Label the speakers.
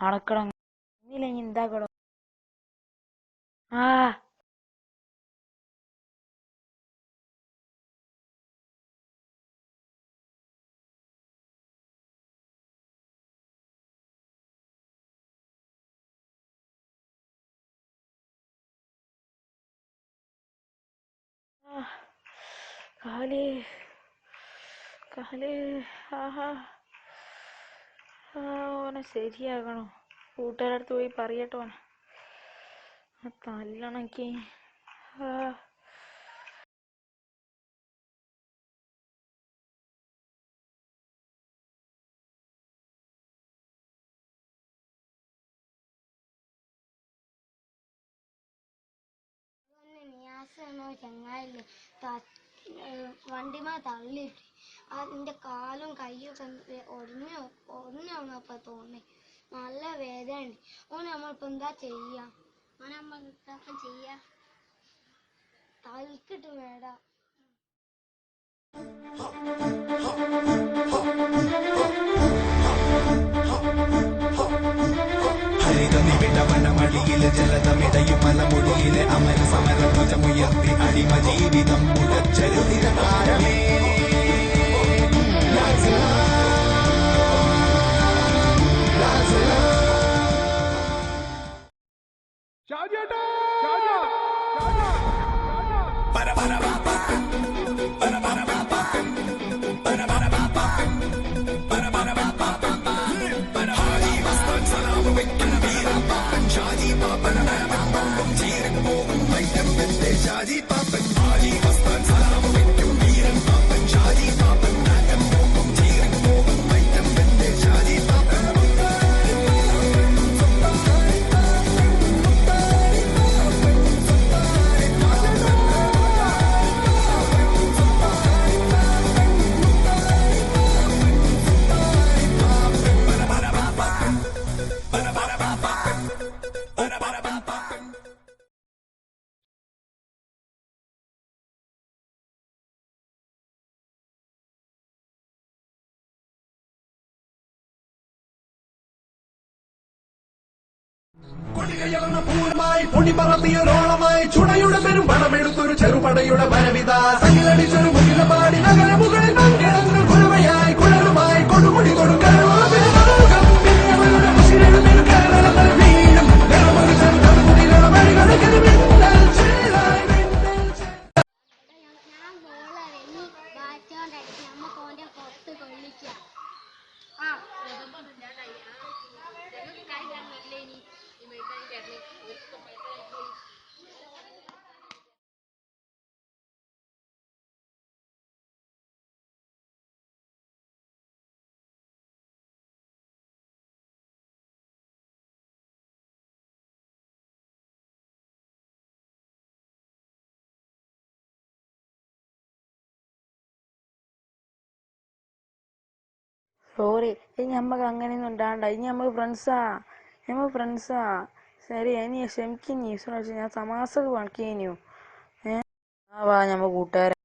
Speaker 1: അടക്കണം ഇന്നില്ലെങ്കിൽ എന്താക്കണം? ആ കാലേ കാലേ ആഹാ ഓനെ ശരിയാകണോ? കൂട്ടുകാരടുത്ത് പോയി പറയട്ടോ, തല്ലണക്ക്.
Speaker 2: ചങ്ങായില്ലേ വണ്ടിമാ തള്ളിയിട്ട് അതിൻ്റെ കാലും കയ്യൊക്കെ ഒടിഞ്ഞപ്പോ തോന്നി. നല്ല വേദനയുണ്ട്. ഓന് നമ്മളിപ്പോ എന്താ ചെയ്യാ? ഓനെ നമ്മൾ എന്താപ്പം ചെയ്യാ? തൽക്കിട്ട് വേടാ.
Speaker 3: ഹരിതനിബിഡവനമടിയിലെ ജലതമിടയും മലമുടിയിലെ അമര സമരധ്വജമുയർത്തി അടിമ ജീവിതം മുഴച്ചരുതിര താരമേ. കൊടികയർന്ന പൂരമായി പൊടിപറത്തിയൊരോളമായി ചുണയുടെ പെരും പണമെടുത്തൊരു ചെറുപടയുടെ വരവിത സകിലടിച്ചൊരു മുകിലപാടി നഗര മുകളിൽ പങ്കിടങ്ങൾ കുഴവയായി കുഴലുമായി കൊടുമുടി കൊടുക്കാൻ
Speaker 1: സോറി, ഇനി നമ്മക്ക് അങ്ങനെയൊന്നും ഉണ്ടാണ്ട. ഇനി നമ്മൾ ഫ്രണ്ട്സാ. ശരി, ഇനി ക്ഷമിക്കും. ഞാൻ തമാശക്ക് പണിക്കഴിഞ്ഞു. വാ, നമ്മ കൂട്ടുകാരാ.